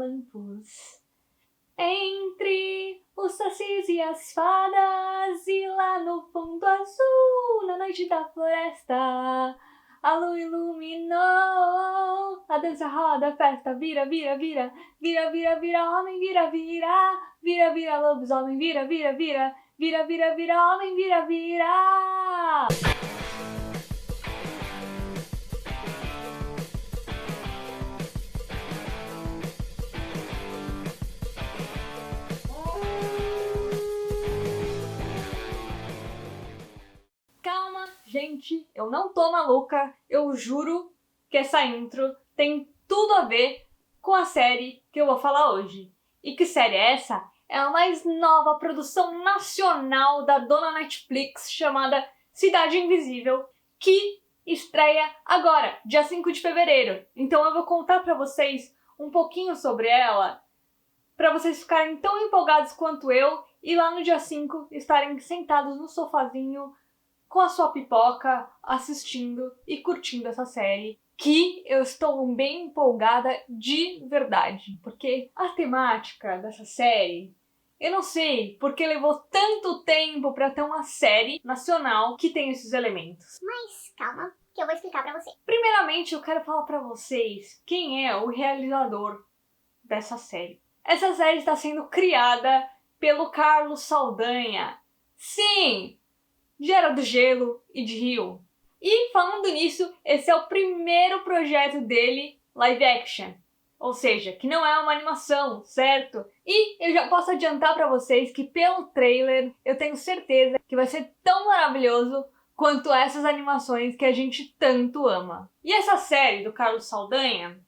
lampos entre os sacis e as fadas, e lá no fundo azul, na noite da floresta, a lua iluminou a dança, roda, a festa, vira, vira, vira, vira, vira, vira, homem, vira, vira, vira, vira, lobisomem, vira, vira, vira, vira, vira, vira, homem, vira, vira. Calma, gente, eu não tô maluca, eu juro que essa intro tem tudo a ver com a série que eu vou falar hoje. E que série é essa? É a mais nova produção nacional da dona Netflix, chamada Cidade Invisível, que estreia agora, dia 5 de fevereiro. Então eu vou contar pra vocês um pouquinho sobre ela, pra vocês ficarem tão empolgados quanto eu e lá no dia 5 estarem sentados no sofazinho com a sua pipoca, assistindo e curtindo essa série, que eu estou bem empolgada de verdade, porque a temática dessa série, eu não sei porque levou tanto tempo pra ter uma série nacional que tem esses elementos. Mas calma, que eu vou explicar pra você. Primeiramente, eu quero falar pra vocês quem é o realizador dessa série. Essa série está sendo criada pelo Carlos Saldanha. Sim! De Era do Gelo e de Rio. E falando nisso, esse é o primeiro projeto dele live action. Ou seja, que não é uma animação, certo? E eu já posso adiantar pra vocês que pelo trailer eu tenho certeza que vai ser tão maravilhoso quanto essas animações que a gente tanto ama. E essa série do Carlos Saldanha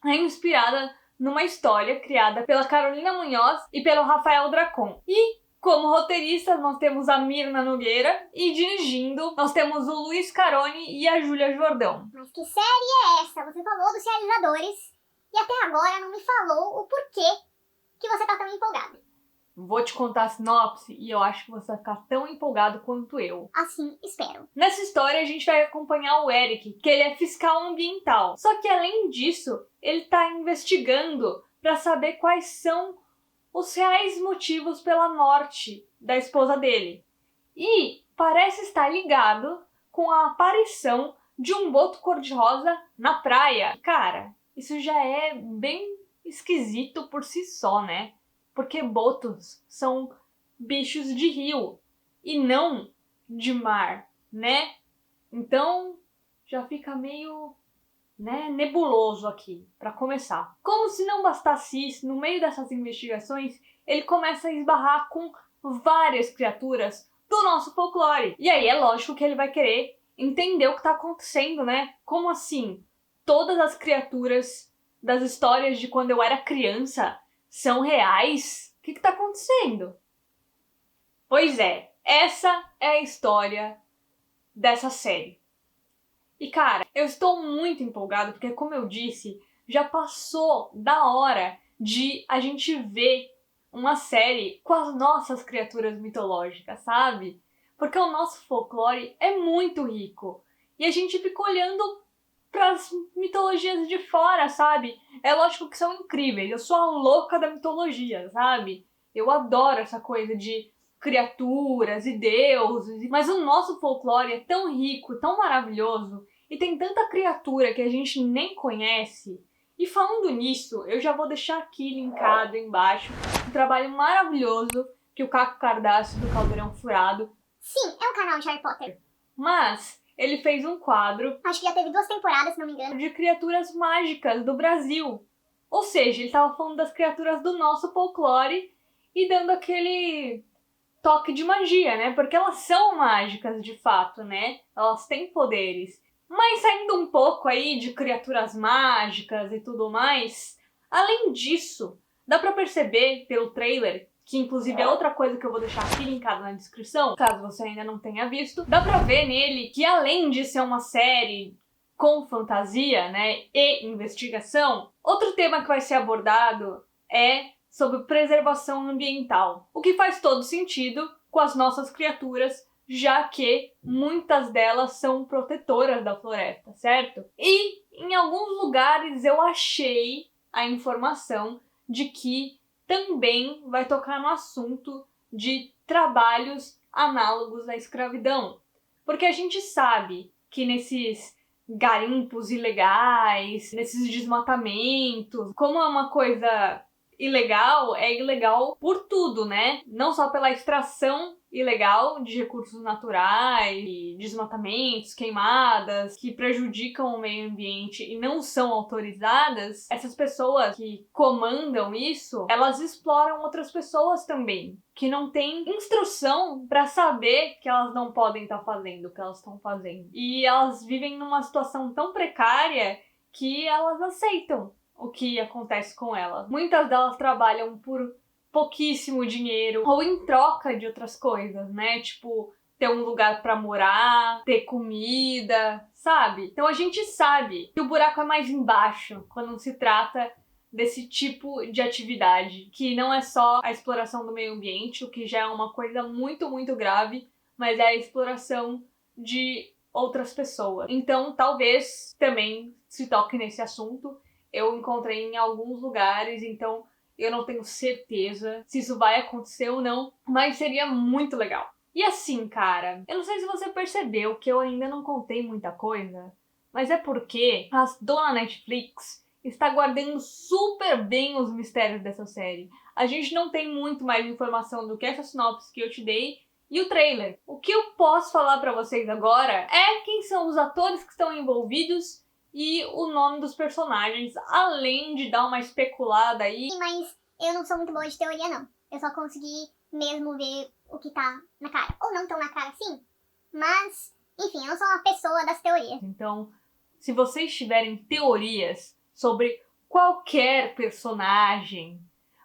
é inspirada numa história criada pela Carolina Munhoz e pelo Rafael Dracon. E como roteiristas, nós temos a Mirna Nogueira e dirigindo, nós temos o Luiz Caroni e a Júlia Jordão. Mas que série é essa? Você falou dos realizadores e até agora não me falou o porquê que você tá tão empolgado. Vou te contar a sinopse e eu acho que você vai ficar tão empolgado quanto eu. Assim, espero. Nessa história a gente vai acompanhar o Eric, que ele é fiscal ambiental. Só que além disso, ele tá investigando para saber quais são os reais motivos pela morte da esposa dele. E parece estar ligado com a aparição de um boto cor-de-rosa na praia. Cara, isso já é bem esquisito por si só, né? Porque botos são bichos de rio e não de mar, né? Então já fica meio nebuloso aqui, para começar. Como se não bastasse isso, no meio dessas investigações, ele começa a esbarrar com várias criaturas do nosso folclore. E aí é lógico que ele vai querer entender o que está acontecendo, né? Como assim? Todas as criaturas das histórias de quando eu era criança são reais? O que está acontecendo? Pois é, essa é a história dessa série. E cara, eu estou muito empolgado porque, como eu disse, já passou da hora de a gente ver uma série com as nossas criaturas mitológicas, sabe? Porque o nosso folclore é muito rico e a gente fica olhando para as mitologias de fora, sabe? É lógico que são incríveis, eu sou a louca da mitologia, sabe? Eu adoro essa coisa de criaturas e deuses, mas o nosso folclore é tão rico, tão maravilhoso e tem tanta criatura que a gente nem conhece. E falando nisso, eu já vou deixar aqui linkado embaixo um trabalho maravilhoso que o Caco Cardassi do Caldeirão Furado. Sim, é um canal de Harry Potter. Mas ele fez um quadro, Acho que já teve 2 temporadas, se não me engano, de criaturas mágicas do Brasil. Ou seja, ele estava falando das criaturas do nosso folclore e dando aquele toque de magia, né? Porque elas são mágicas de fato, né? Elas têm poderes. Mas saindo um pouco aí de criaturas mágicas e tudo mais, além disso, dá pra perceber pelo trailer, que inclusive é outra coisa que eu vou deixar aqui linkado na descrição, caso você ainda não tenha visto, dá pra ver nele que além de ser uma série com fantasia, né, e investigação, outro tema que vai ser abordado é sobre preservação ambiental, o que faz todo sentido com as nossas criaturas, já que muitas delas são protetoras da floresta, certo? E em alguns lugares eu achei a informação de que também vai tocar no assunto de trabalhos análogos à escravidão. Porque a gente sabe que nesses garimpos ilegais, nesses desmatamentos, como é uma coisa ilegal, é ilegal por tudo, né? Não só pela extração ilegal de recursos naturais, desmatamentos, queimadas, que prejudicam o meio ambiente e não são autorizadas, essas pessoas que comandam isso, elas exploram outras pessoas também, que não têm instrução para saber que elas não podem estar fazendo o que elas estão fazendo. E elas vivem numa situação tão precária que elas aceitam o que acontece com elas. Muitas delas trabalham por pouquíssimo dinheiro ou em troca de outras coisas, né? Tipo, ter um lugar pra morar, ter comida, sabe? Então a gente sabe que o buraco é mais embaixo quando se trata desse tipo de atividade, que não é só a exploração do meio ambiente, o que já é uma coisa muito, muito grave, mas é a exploração de outras pessoas. Então, talvez também se toque nesse assunto. Eu encontrei em alguns lugares, então eu não tenho certeza se isso vai acontecer ou não, mas seria muito legal. E assim, cara, eu não sei se você percebeu que eu ainda não contei muita coisa, mas é porque a dona Netflix está guardando super bem os mistérios dessa série. A gente não tem muito mais informação do que essa sinopse que eu te dei e o trailer. O que eu posso falar pra vocês agora é quem são os atores que estão envolvidos e o nome dos personagens, além de dar uma especulada aí. Mas eu não sou muito boa de teoria, não. Eu só consegui mesmo ver o que tá na cara. Ou não tão na cara assim, mas, enfim, eu não sou uma pessoa das teorias. Então, se vocês tiverem teorias sobre qualquer personagem,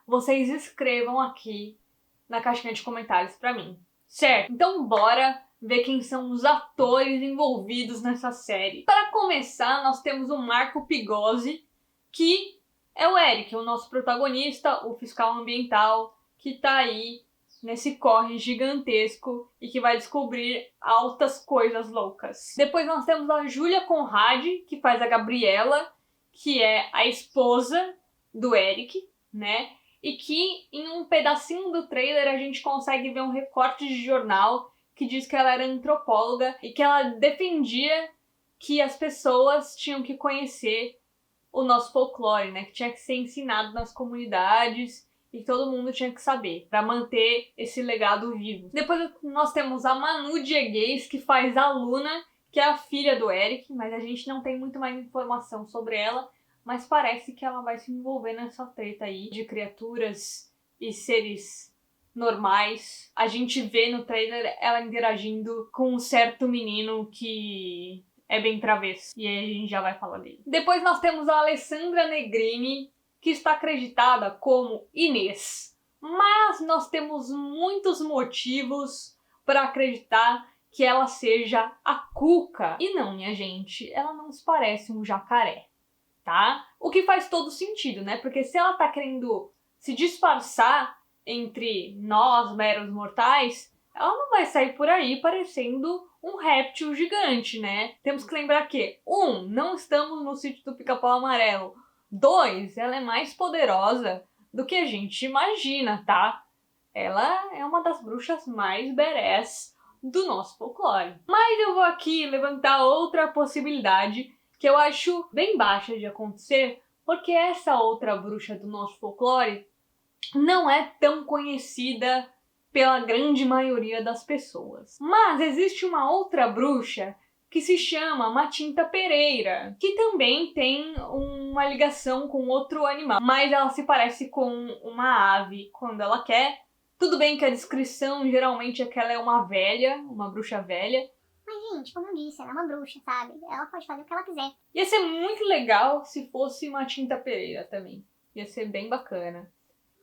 vocês escrevam aqui na caixinha de comentários pra mim, certo? Então bora ver quem são os atores envolvidos nessa série. Para começar, nós temos o Marco Pigozzi, que é o Eric, o nosso protagonista, o fiscal ambiental, que tá aí nesse corre gigantesco e que vai descobrir altas coisas loucas. Depois nós temos a Júlia Conrad, que faz a Gabriela, que é a esposa do Eric, né? E que em um pedacinho do trailer a gente consegue ver um recorte de jornal que diz que ela era antropóloga e que ela defendia que as pessoas tinham que conhecer o nosso folclore, né? Que tinha que ser ensinado nas comunidades e todo mundo tinha que saber, para manter esse legado vivo. Depois nós temos a Manu Diegues, que faz a Luna, que é a filha do Eric, mas a gente não tem muito mais informação sobre ela, mas parece que ela vai se envolver nessa treta aí de criaturas e seres normais. A gente vê no trailer ela interagindo com um certo menino que é bem travesso, e aí a gente já vai falar dele. Depois nós temos a Alessandra Negrini, que está acreditada como Inês. Mas nós temos muitos motivos para acreditar que ela seja a Cuca. E não, minha gente, ela não se parece um jacaré, tá? O que faz todo sentido, né? Porque se ela tá querendo se disfarçar entre nós, meros mortais, ela não vai sair por aí parecendo um réptil gigante, né? Temos que lembrar que, 1, não estamos no sítio do Pica-Pau Amarelo. 2, ela é mais poderosa do que a gente imagina, tá? Ela é uma das bruxas mais badass do nosso folclore. Mas eu vou aqui levantar outra possibilidade que eu acho bem baixa de acontecer, porque essa outra bruxa do nosso folclore não é tão conhecida pela grande maioria das pessoas. Mas existe uma outra bruxa que se chama Matinta Pereira, que também tem uma ligação com outro animal, mas ela se parece com uma ave quando ela quer. Tudo bem que a descrição geralmente é que ela é uma velha, uma bruxa velha. Mas, gente, como eu disse, ela é uma bruxa, sabe? Ela pode fazer o que ela quiser. Ia ser muito legal se fosse Matinta Pereira também. Ia ser bem bacana.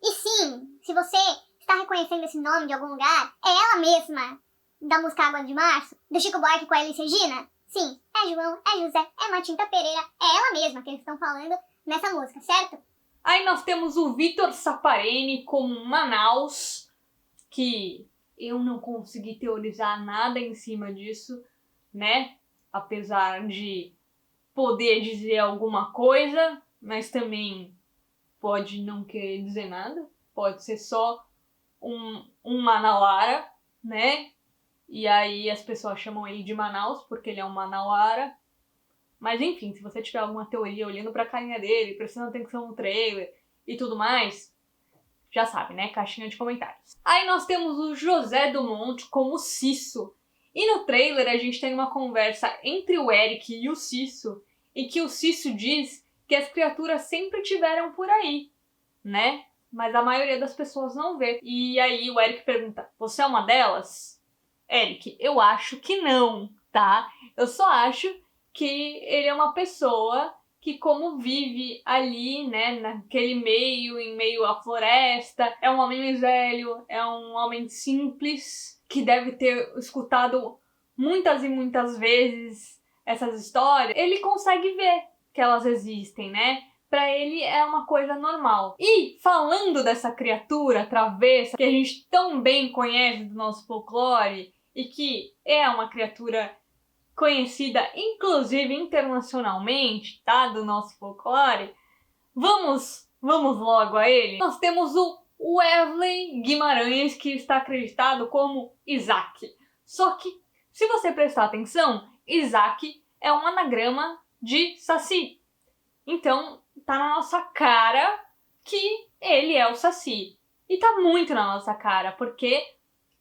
E sim, se você está reconhecendo esse nome de algum lugar, é ela mesma, da música Água de Março, do Chico Buarque com a Elis Regina? Sim, é João, é José, é Matinta Pereira, é ela mesma que eles estão falando nessa música, certo? Aí nós temos o Vitor Sapareni como Manaus, que eu não consegui teorizar nada em cima disso, né? Apesar de poder dizer alguma coisa, mas também pode não querer dizer nada, pode ser só um manauara, né? E aí as pessoas chamam ele de Manaus porque ele é um manauara. Mas enfim, se você tiver alguma teoria olhando pra carinha dele, prestando atenção no trailer e tudo mais, já sabe, né? Caixinha de comentários. Aí nós temos o José Dumont como Cisso. E no trailer a gente tem uma conversa entre o Eric e o Cisso, em que o Cisso diz que as criaturas sempre tiveram por aí, né? Mas a maioria das pessoas não vê. E aí o Eric pergunta, você é uma delas? Eric, eu acho que não, tá? Eu só acho que ele é uma pessoa que, como vive ali, né, naquele meio, em meio à floresta, é um homem mais velho, é um homem simples, que deve ter escutado muitas e muitas vezes essas histórias. Ele consegue ver que elas existem, né? Pra ele é uma coisa normal. E falando dessa criatura travessa que a gente tão bem conhece do nosso folclore e que é uma criatura conhecida inclusive internacionalmente, tá? Do nosso folclore, vamos logo a ele. Nós temos o Wesley Guimarães, que está acreditado como Isaac. Só que, se você prestar atenção, Isaac é um anagrama de Saci. Então, tá na nossa cara que ele é o Saci. E tá muito na nossa cara, porque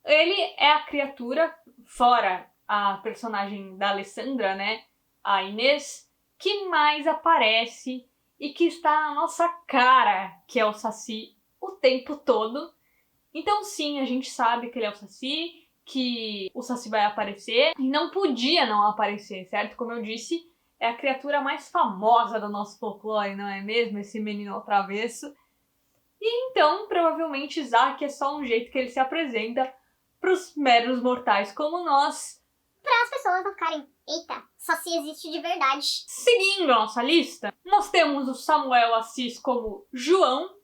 ele é a criatura, fora a personagem da Alessandra, né, a Inês, que mais aparece e que está na nossa cara, que é o Saci, o tempo todo. Então sim, a gente sabe que ele é o Saci, que o Saci vai aparecer, e não podia não aparecer, certo? Como eu disse, é a criatura mais famosa do nosso folclore, não é mesmo? Esse menino travesso. E então, provavelmente, Isaac é só um jeito que ele se apresenta para os meros mortais como nós, para as pessoas não ficarem, eita, Saci existe de verdade. Seguindo a nossa lista, nós temos o Samuel Assis como João,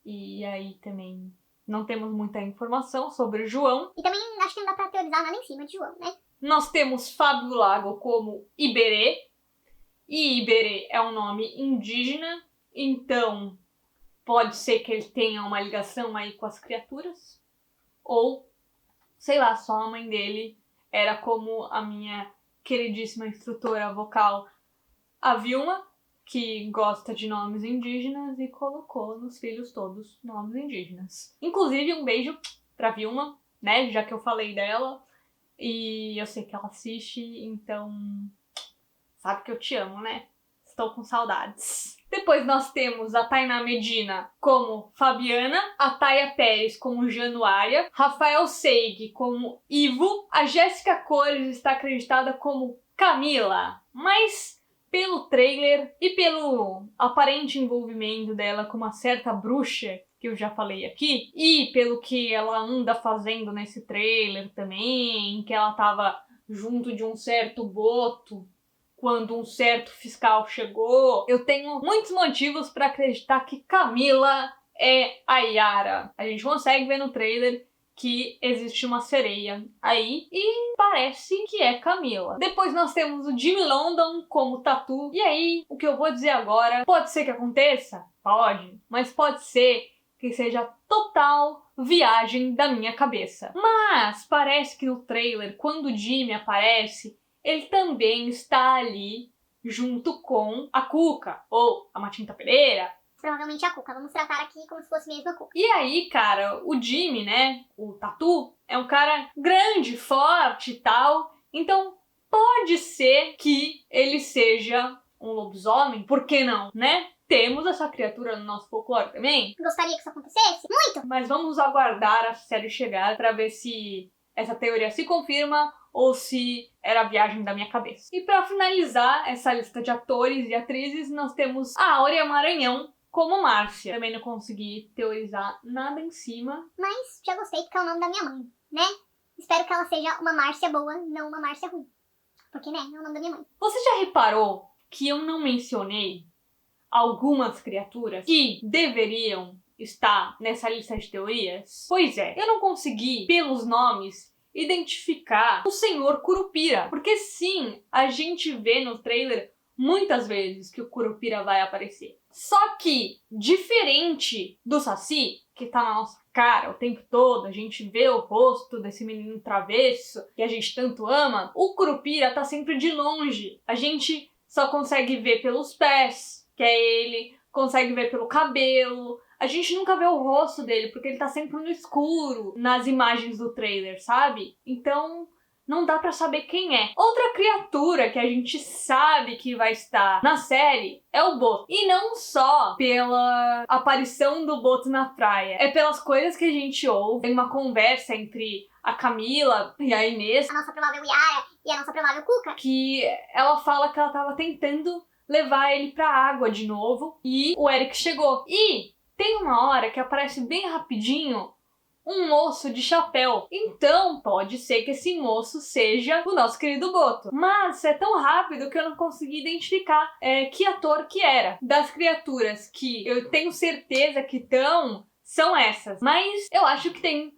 e aí também não temos muita informação sobre o João. E também acho que não dá pra teorizar nada em cima de João, né? Nós temos Fábio Lago como Iberê, e Iberê é um nome indígena, então pode ser que ele tenha uma ligação aí com as criaturas, ou, sei lá, só a mãe dele era como a minha queridíssima instrutora vocal, a Vilma, que gosta de nomes indígenas e colocou nos filhos todos nomes indígenas. Inclusive, um beijo pra Vilma, né, já que eu falei dela, e eu sei que ela assiste, então sabe que eu te amo, né? Estou com saudades. Depois nós temos a Tainá Medina como Fabiana, a Taya Pérez como Januária, Rafael Seig como Ivo, a Jéssica Cores está acreditada como Camila, mas pelo trailer e pelo aparente envolvimento dela com uma certa bruxa, que eu já falei aqui, e pelo que ela anda fazendo nesse trailer também, que ela tava junto de um certo boto quando um certo fiscal chegou, eu tenho muitos motivos para acreditar que Camila é a Yara. A gente consegue ver no trailer que existe uma sereia aí e parece que é Camila. Depois nós temos o Jimmy London como Tatu. E aí, o que eu vou dizer agora, pode ser que aconteça? Pode. Mas pode ser que seja total viagem da minha cabeça. Mas parece que no trailer, quando o Jimmy aparece, ele também está ali junto com a Cuca, ou a Matinta Pereira. Provavelmente a Cuca, vamos tratar aqui como se fosse mesmo a Cuca. E aí, cara, o Jimmy, né, o Tatu, é um cara grande, forte e tal, então pode ser que ele seja um lobisomem, por que não, né? Temos essa criatura no nosso folclore também. Gostaria que isso acontecesse? Muito! Mas vamos aguardar a série chegar pra ver se essa teoria se confirma ou se era a viagem da minha cabeça. E para finalizar essa lista de atores e atrizes, nós temos a Áurea Maranhão como Márcia. Também não consegui teorizar nada em cima. Mas já gostei porque é o nome da minha mãe, né? Espero que ela seja uma Márcia boa, não uma Márcia ruim. Porque, né, é o nome da minha mãe. Você já reparou que eu não mencionei algumas criaturas que deveriam estar nessa lista de teorias? Pois é, eu não consegui, pelos nomes, identificar o Senhor Curupira. Porque sim, a gente vê no trailer muitas vezes que o Curupira vai aparecer. Só que, diferente do Saci, que tá na nossa cara o tempo todo, a gente vê o rosto desse menino travesso que a gente tanto ama, o Curupira tá sempre de longe. A gente só consegue ver pelos pés, que é ele, consegue ver pelo cabelo. A gente nunca vê o rosto dele, porque ele tá sempre no escuro nas imagens do trailer, sabe? Então, não dá pra saber quem é. Outra criatura que a gente sabe que vai estar na série é o Boto. E não só pela aparição do Boto na praia, é pelas coisas que a gente ouve. Tem uma conversa entre a Camila e a Inês, A nossa provável Yara e a nossa provável Cuca. que ela fala que ela tava tentando levar ele pra água de novo e o Eric chegou. E tem uma hora que aparece bem rapidinho um moço de chapéu. Então, pode ser que esse moço seja o nosso querido Boto. Mas é tão rápido que eu não consegui identificar que ator que era. Das criaturas que eu tenho certeza que são essas. Mas eu acho que tem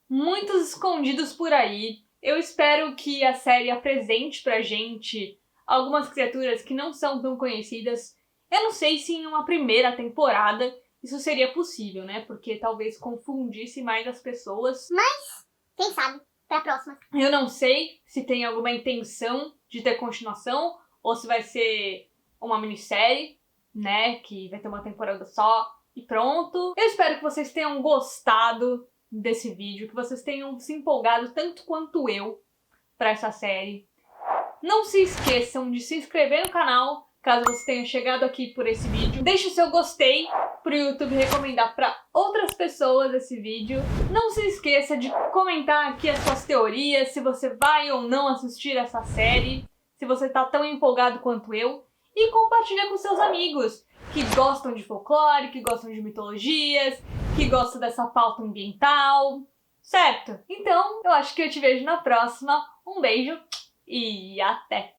muitos escondidos por aí. Eu espero que a série apresente pra gente algumas criaturas que não são tão conhecidas. Eu não sei se em uma primeira temporada isso seria possível, né? Porque talvez confundisse mais as pessoas. Mas, quem sabe, pra próxima. Eu não sei se tem alguma intenção de ter continuação ou se vai ser uma minissérie, né? Que vai ter uma temporada só e pronto. Eu espero que vocês tenham gostado desse vídeo, que vocês tenham se empolgado tanto quanto eu pra essa série. Não se esqueçam de se inscrever no canal, caso você tenha chegado aqui por esse vídeo. Deixe o seu gostei pro YouTube recomendar para outras pessoas esse vídeo. Não se esqueça de comentar aqui as suas teorias, se você vai ou não assistir essa série, se você tá tão empolgado quanto eu. E compartilha com seus amigos que gostam de folclore, que gostam de mitologias, que gostam dessa pauta ambiental, certo? Então, eu acho que eu te vejo na próxima. Um beijo e até!